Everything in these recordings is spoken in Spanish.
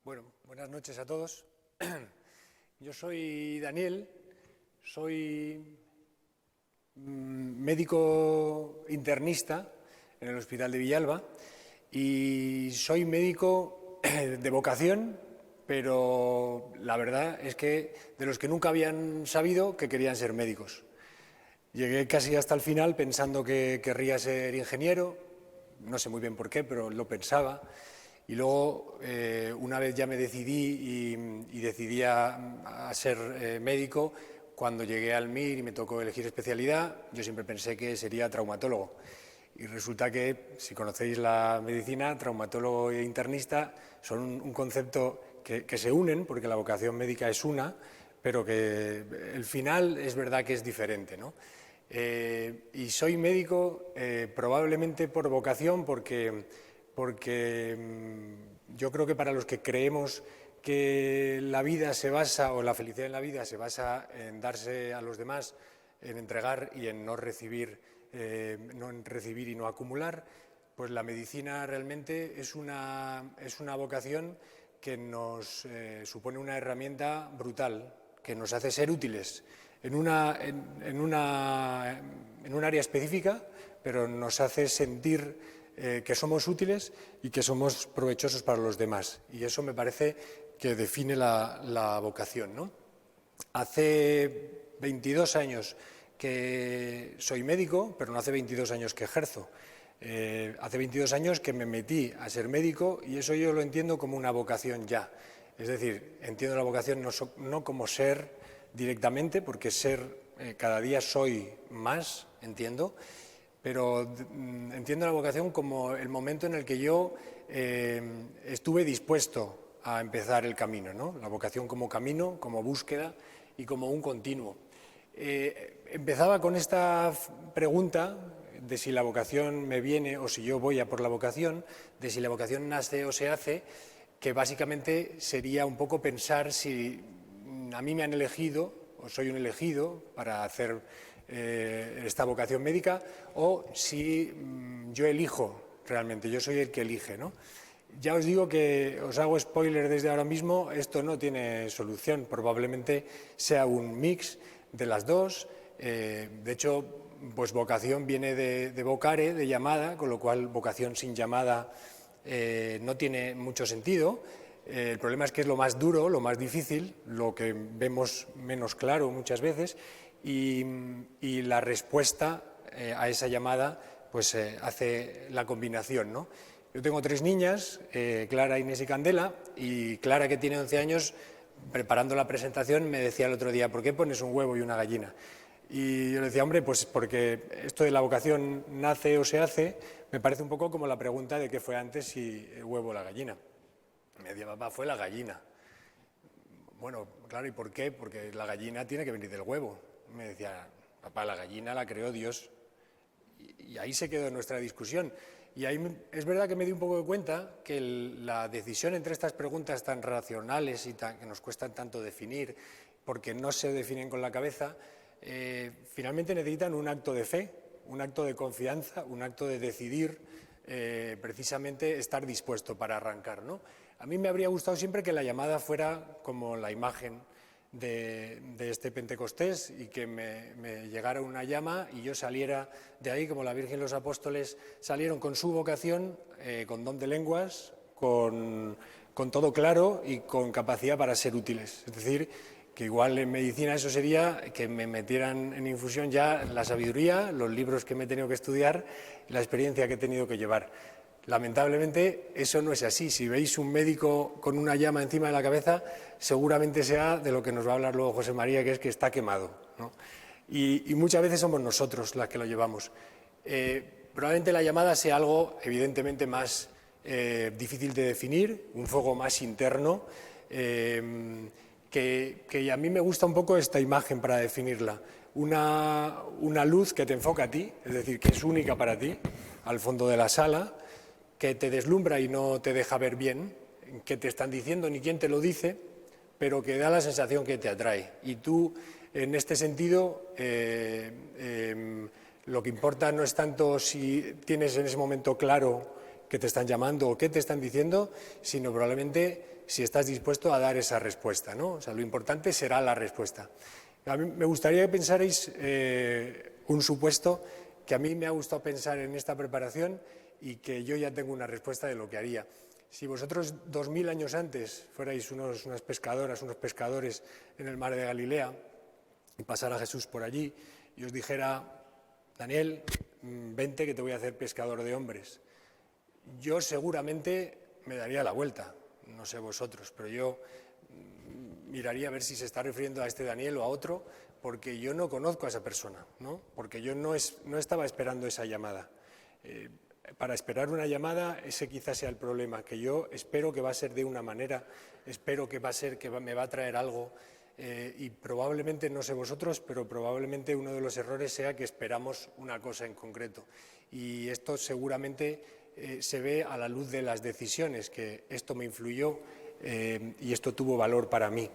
Bueno, buenas noches a todos. Yo soy Daniel, soy médico internista en el Hospital de Villalba y soy médico de vocación, pero la verdad es que de los que nunca habían sabido que querían ser médicos. Llegué casi hasta el final pensando que querría ser ingeniero, no sé muy bien por qué, pero lo pensaba. Y luego, una vez ya me decidí y decidí a ser médico, cuando llegué al MIR y me tocó elegir especialidad, yo siempre pensé que sería traumatólogo. Y resulta que, si conocéis la medicina, traumatólogo e internista son un concepto que se unen, porque la vocación médica es una, pero que el final es verdad que es diferente, ¿no? Y soy médico probablemente por vocación, porque yo creo que para los que creemos que la vida se basa, o la felicidad en la vida se basa en darse a los demás, en entregar y en no recibir y no acumular, pues la medicina realmente es una vocación que nos supone una herramienta brutal, que nos hace ser útiles en un área específica, pero nos hace sentir que somos útiles y que somos provechosos para los demás. Y eso me parece que define la vocación, ¿no? Hace 22 años que soy médico, pero no hace 22 años que ejerzo. Hace 22 años que me metí a ser médico y eso yo lo entiendo como una vocación ya. Es decir, entiendo la vocación no como ser directamente, porque ser cada día soy más, entiendo, pero entiendo la vocación como el momento en el que yo estuve dispuesto a empezar el camino, ¿no? La vocación como camino, como búsqueda y como un continuo. Empezaba con esta pregunta de si la vocación me viene o si yo voy a por la vocación, de si la vocación nace o se hace, que básicamente sería un poco pensar si a mí me han elegido o soy un elegido para hacer esta vocación médica, o si yo elijo realmente, yo soy el que elige, ¿no? Ya os digo que os hago spoiler desde ahora mismo, esto no tiene solución, probablemente sea un mix de las dos. De hecho, pues vocación viene de vocare, de llamada, con lo cual vocación sin llamada no tiene mucho sentido. El problema es que es lo más duro, lo más difícil, lo que vemos menos claro muchas veces, y la respuesta a esa llamada pues hace la combinación, ¿no? Yo tengo 3 niñas, Clara, Inés y Candela, y Clara, que tiene 11 años, preparando la presentación me decía el otro día: ¿por qué pones un huevo y una gallina? Y yo le decía: hombre, pues porque esto de la vocación nace o se hace, me parece un poco como la pregunta de qué fue antes, si el huevo o la gallina. Me decía: papá, fue la gallina. Bueno, claro, ¿y por qué? Porque la gallina tiene que venir del huevo. Me decía: papá, la gallina la creó Dios. Y ahí se quedó nuestra discusión. Y ahí es verdad que me di un poco de cuenta que la decisión entre estas preguntas tan racionales y que nos cuestan tanto definir, porque no se definen con la cabeza, finalmente necesitan un acto de fe, un acto de confianza, un acto de decidir precisamente estar dispuesto para arrancar, ¿no? A mí me habría gustado siempre que la llamada fuera como la imagen de este Pentecostés, y que me llegara una llama y yo saliera de ahí como la Virgen y los apóstoles salieron con su vocación, con don de lenguas, con todo claro y con capacidad para ser útiles. Es decir, que igual en medicina eso sería que me metieran en infusión ya la sabiduría, los libros que me he tenido que estudiar, la experiencia que he tenido que llevar. Lamentablemente eso no es así. Si veis un médico con una llama encima de la cabeza, seguramente sea de lo que nos va a hablar luego José María, que es que está quemado, ¿no? Y muchas veces somos nosotros las que lo llevamos. Probablemente la llamada sea algo evidentemente más difícil de definir, un fuego más interno, que a mí me gusta un poco esta imagen para definirla. Una luz que te enfoca a ti, es decir, que es única para ti, al fondo de la sala, que te deslumbra y no te deja ver bien, que te están diciendo ni quién te lo dice, pero que da la sensación que te atrae. Y tú, en este sentido, lo que importa no es tanto si tienes en ese momento claro que te están llamando o qué te están diciendo, sino probablemente si estás dispuesto a dar esa respuesta, ¿no? O sea, lo importante será la respuesta. A mí me gustaría que pensarais un supuesto que a mí me ha gustado pensar en esta preparación y que yo ya tengo una respuesta de lo que haría. Si vosotros 2000 años antes fuerais unas pescadoras, unos pescadores en el mar de Galilea y pasara Jesús por allí y os dijera, Daniel, vente que te voy a hacer pescador de hombres, yo seguramente me daría la vuelta, no sé vosotros, pero yo miraría a ver si se está refiriendo a este Daniel o a otro, porque yo no conozco a esa persona, ¿no? Porque yo no estaba esperando esa llamada. Para esperar una llamada, ese quizás sea el problema, que yo espero que va a ser de una manera, espero que va a ser que me va a traer algo, y probablemente, no sé vosotros, pero probablemente uno de los errores sea que esperamos una cosa en concreto. Y esto seguramente se ve a la luz de las decisiones, que esto me influyó y esto tuvo valor para mí.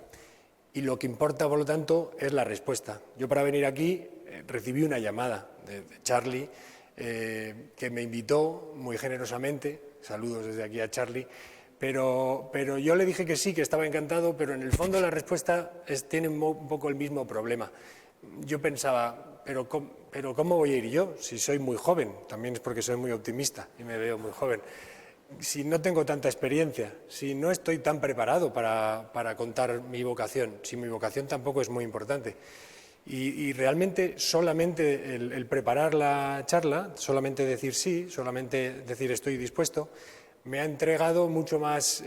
Y lo que importa, por lo tanto, es la respuesta. Yo para venir aquí recibí una llamada de Charlie, que me invitó muy generosamente, saludos desde aquí a Charlie, pero yo le dije que sí, que estaba encantado, pero en el fondo la respuesta tiene un poco el mismo problema. Yo pensaba, pero ¿cómo voy a ir yo? Si soy muy joven, también es porque soy muy optimista y me veo muy joven. Si no tengo tanta experiencia, si no estoy tan preparado para contar mi vocación, si mi vocación tampoco es muy importante. Y realmente solamente el preparar la charla, solamente decir sí, solamente decir estoy dispuesto, me ha entregado mucho más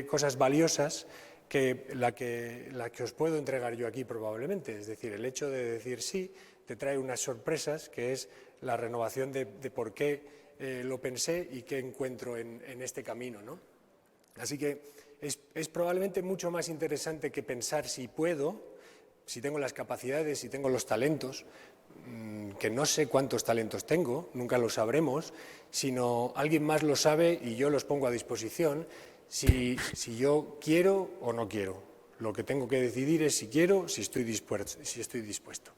cosas valiosas que la que os puedo entregar yo aquí probablemente. Es decir, el hecho de decir sí te trae unas sorpresas, que es la renovación de por qué lo pensé y qué encuentro en este camino, ¿no? Así que es probablemente mucho más interesante que pensar si puedo, si tengo las capacidades, si tengo los talentos, que no sé cuántos talentos tengo, nunca lo sabremos, sino alguien más lo sabe y yo los pongo a disposición, si yo quiero o no quiero. Lo que tengo que decidir es si quiero, si estoy dispuesto.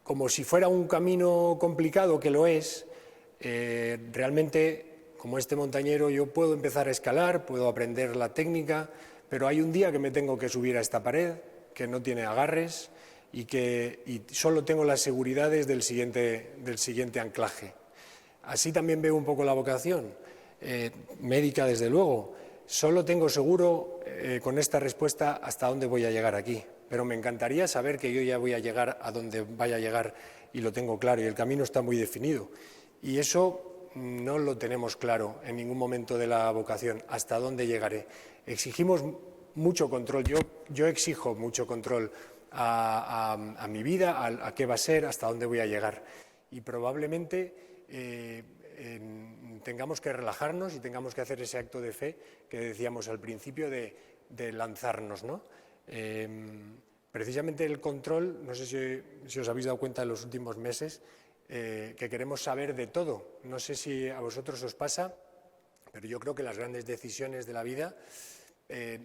Como si fuera un camino complicado, que lo es, realmente, como este montañero, yo puedo empezar a escalar, puedo aprender la técnica, pero hay un día que me tengo que subir a esta pared, que no tiene agarres y solo tengo las seguridades del siguiente anclaje. Así también veo un poco la vocación, médica desde luego. Solo tengo seguro con esta respuesta hasta dónde voy a llegar aquí, pero me encantaría saber que yo ya voy a llegar a donde vaya a llegar y lo tengo claro y el camino está muy definido. Y eso no lo tenemos claro en ningún momento de la vocación, hasta dónde llegaré. Exigimos mucho control, yo exijo mucho control a mi vida, a qué va a ser, hasta dónde voy a llegar. Y probablemente tengamos que relajarnos y tengamos que hacer ese acto de fe que decíamos al principio de lanzarnos, ¿no? Precisamente el control, no sé si os habéis dado cuenta en los últimos meses, que queremos saber de todo. No sé si a vosotros os pasa, pero yo creo que las grandes decisiones de la vida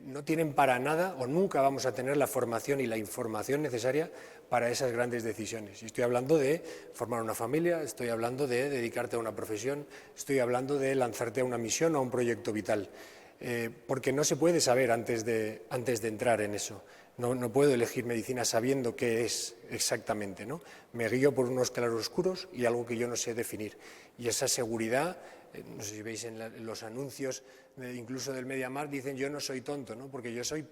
no tienen para nada o nunca vamos a tener la formación y la información necesaria para esas grandes decisiones. Y estoy hablando de formar una familia, estoy hablando de dedicarte a una profesión, estoy hablando de lanzarte a una misión o a un proyecto vital, porque no se puede saber antes de entrar en eso. No puedo elegir medicina sabiendo qué es exactamente, ¿no? Me guío por unos claroscuros y algo que yo no sé definir. Y esa seguridad, no sé si veis en los anuncios, incluso del MediaMarkt, dicen yo no soy tonto, ¿no? Porque yo soy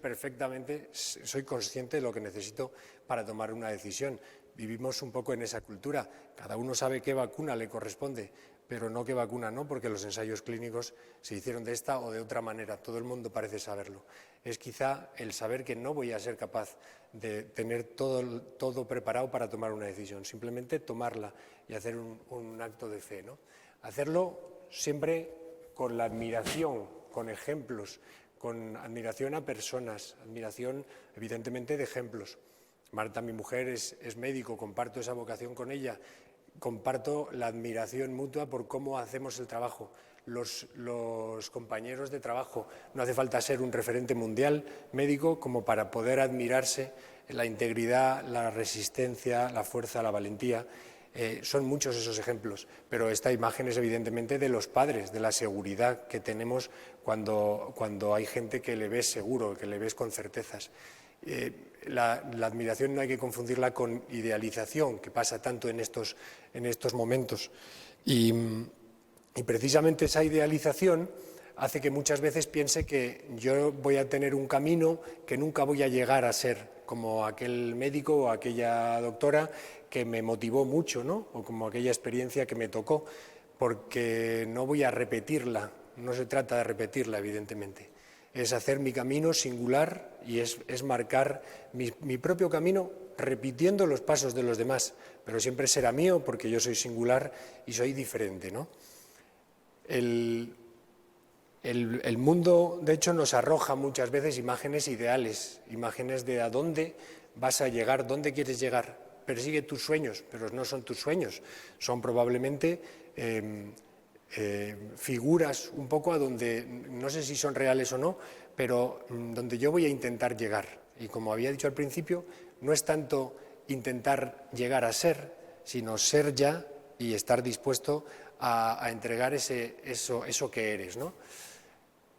consciente de lo que necesito para tomar una decisión. Vivimos un poco en esa cultura. Cada uno sabe qué vacuna le corresponde, pero no qué vacuna no, porque los ensayos clínicos se hicieron de esta o de otra manera. Todo el mundo parece saberlo. Es quizá el saber que no voy a ser capaz de tener todo preparado para tomar una decisión, simplemente tomarla y hacer un acto de fe, ¿no? Hacerlo siempre con la admiración, con ejemplos, con admiración a personas, admiración evidentemente de ejemplos. Marta, mi mujer, es médico, comparto esa vocación con ella, comparto la admiración mutua por cómo hacemos el trabajo. Los compañeros de trabajo, no hace falta ser un referente mundial médico como para poder admirarse la integridad, la resistencia, la fuerza, la valentía. Son muchos esos ejemplos, pero esta imagen es evidentemente de los padres, de la seguridad que tenemos cuando hay gente que le ves seguro, que le ves con certezas. La admiración no hay que confundirla con idealización, que pasa tanto en estos momentos. Y precisamente esa idealización hace que muchas veces piense que yo voy a tener un camino que nunca voy a llegar a ser, como aquel médico o aquella doctora que me motivó mucho, ¿no? O como aquella experiencia que me tocó, porque no voy a repetirla, no se trata de repetirla, evidentemente. Es hacer mi camino singular y es marcar mi propio camino repitiendo los pasos de los demás, pero siempre será mío porque yo soy singular y soy diferente, ¿no? El mundo, de hecho, nos arroja muchas veces imágenes ideales, imágenes de a dónde vas a llegar, dónde quieres llegar. Persigue tus sueños, pero no son tus sueños, son probablemente figuras un poco a donde, no sé si son reales o no, pero donde yo voy a intentar llegar. Y como había dicho al principio, no es tanto intentar llegar a ser, sino ser ya y estar dispuesto a entregar eso que eres, ¿no?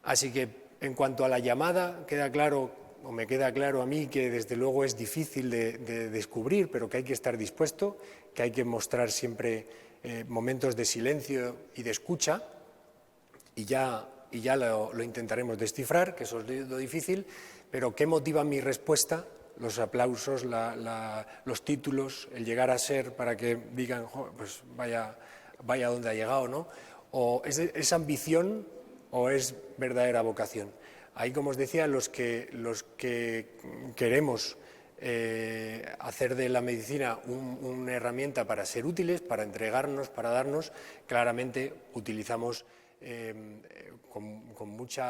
Así que en cuanto a la llamada, queda claro, o me queda claro a mí, que desde luego es difícil de descubrir, pero que hay que estar dispuesto, que hay que mostrar siempre momentos de silencio y de escucha, y ya lo intentaremos descifrar, que eso es lo difícil, pero ¿qué motiva mi respuesta? Los aplausos, los títulos, el llegar a ser para que digan, pues vaya donde ha llegado, ¿no? O es ambición o es verdadera vocación. Ahí, como os decía, los que queremos hacer de la medicina una herramienta para ser útiles, para entregarnos, para darnos, claramente utilizamos con mucho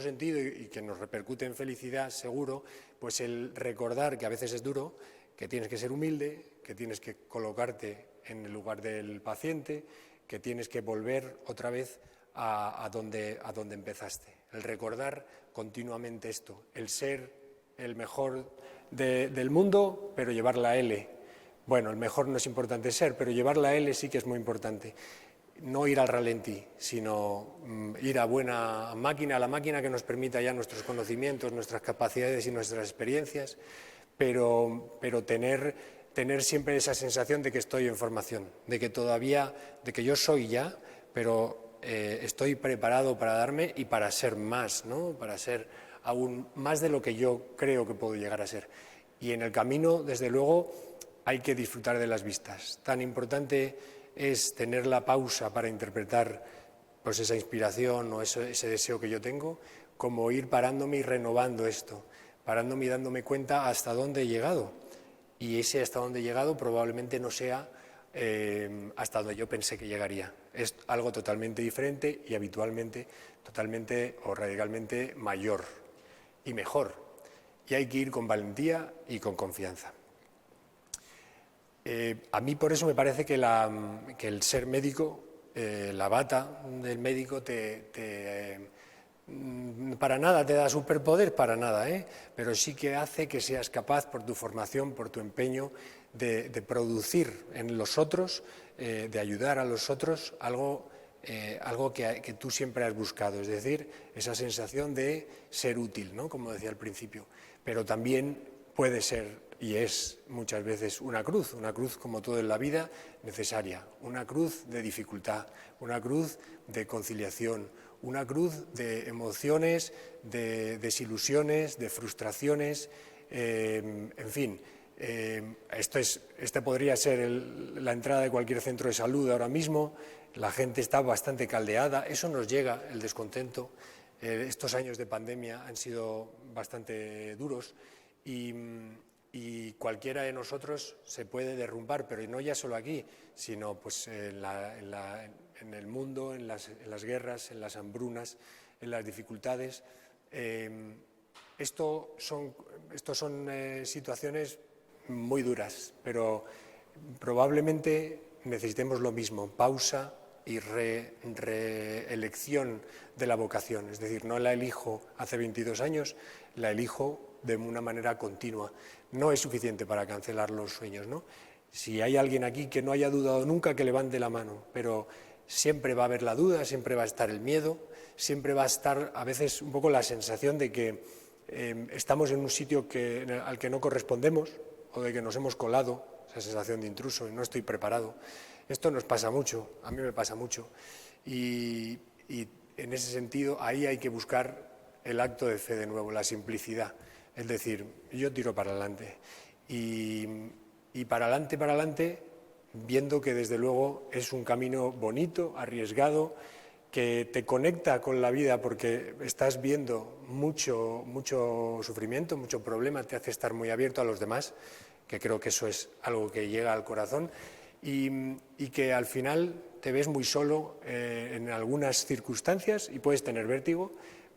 sentido y que nos repercute en felicidad, seguro, pues el recordar que a veces es duro, que tienes que ser humilde, que tienes que colocarte en el lugar del paciente, que tienes que volver otra vez a donde empezaste. El recordar continuamente esto, el ser el mejor del mundo, pero llevar la L. Bueno, el mejor no es importante ser, pero llevar la L sí que es muy importante. No ir al ralentí, sino ir a buena máquina, a la máquina que nos permita ya nuestros conocimientos, nuestras capacidades y nuestras experiencias, pero tener siempre esa sensación de que estoy en formación, de que yo soy ya, pero estoy preparado para darme y para ser más, ¿no? Para ser aún más de lo que yo creo que puedo llegar a ser. Y en el camino, desde luego, hay que disfrutar de las vistas. Tan importante es tener la pausa para interpretar pues, esa inspiración o ese deseo que yo tengo, como ir parándome y renovando esto, parándome y dándome cuenta hasta dónde he llegado. Y ese hasta dónde he llegado probablemente no sea hasta donde yo pensé que llegaría. Es algo totalmente diferente y habitualmente totalmente o radicalmente mayor y mejor. Y hay que ir con valentía y con confianza. A mí por eso me parece que el ser médico, la bata del médico para nada te da superpoder, para nada, pero sí que hace que seas capaz, por tu formación, por tu empeño, de producir en los otros, de ayudar a los otros, algo que tú siempre has buscado, es decir, esa sensación de ser útil, ¿no? Como decía al principio, pero también puede ser y es muchas veces una cruz como todo en la vida, necesaria, una cruz de dificultad, una cruz de conciliación, una cruz de emociones, de desilusiones, de frustraciones, en fin. Esta podría ser la entrada de cualquier centro de salud ahora mismo. La gente está bastante caldeada, eso nos llega, el descontento. Estos años de pandemia han sido bastante duros y cualquiera de nosotros se puede derrumbar, pero no ya solo aquí, sino pues en el mundo, en las guerras, en las hambrunas, en las dificultades. Estos son situaciones muy duras, pero probablemente necesitemos lo mismo, pausa y reelección de la vocación. Es decir, no la elijo hace 22 años, la elijo de una manera continua. No es suficiente para cancelar los sueños, ¿no? Si hay alguien aquí que no haya dudado nunca, que levante la mano, pero siempre va a haber la duda, siempre va a estar el miedo, siempre va a estar a veces un poco la sensación de que estamos en un sitio al que no correspondemos o de que nos hemos colado, esa sensación de intruso y no estoy preparado. Esto nos pasa mucho, a mí me pasa mucho, y en ese sentido ahí hay que buscar el acto de fe de nuevo, la simplicidad, es decir, yo tiro para adelante y para adelante, viendo que desde luego es un camino bonito, arriesgado, que te conecta con la vida porque estás viendo mucho sufrimiento, mucho problema, te hace estar muy abierto a los demás, que creo que eso es algo que llega al corazón, y que al final te ves muy solo en algunas circunstancias y puedes tener vértigo,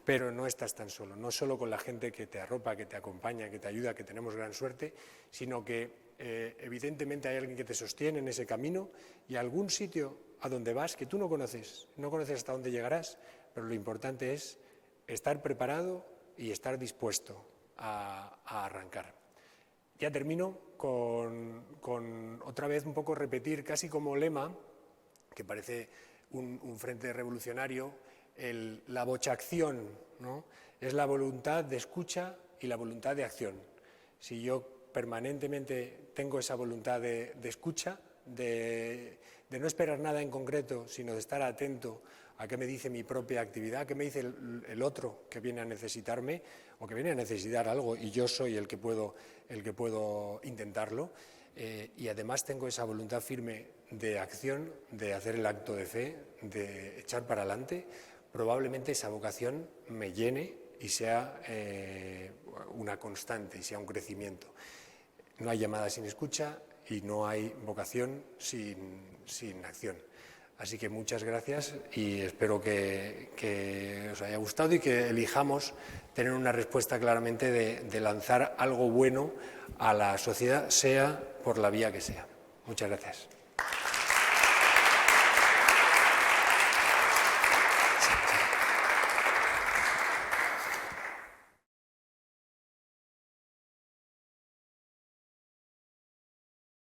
pero no estás tan solo, no solo con la gente que te arropa, que te acompaña, que te ayuda, que tenemos gran suerte, sino que evidentemente hay alguien que te sostiene en ese camino y algún sitio a donde vas que tú no conoces hasta dónde llegarás, pero lo importante es estar preparado y estar dispuesto a arrancar. Ya termino con otra vez un poco repetir, casi como lema, que parece un frente revolucionario, la vochacción, ¿no? Es la voluntad de escucha y la voluntad de acción. Si yo permanentemente tengo esa voluntad de escucha, de no esperar nada en concreto, sino de estar atento a qué me dice mi propia actividad, qué me dice el otro que viene a necesitarme o que viene a necesitar algo y yo soy el que puedo intentarlo, y además tengo esa voluntad firme de acción, de hacer el acto de fe, de echar para adelante, probablemente esa vocación me llene y sea una constante y sea un crecimiento. No hay llamada sin escucha y no hay vocación sin acción. Así que muchas gracias y espero que os haya gustado y que elijamos tener una respuesta claramente de lanzar algo bueno a la sociedad, sea por la vía que sea. Muchas gracias.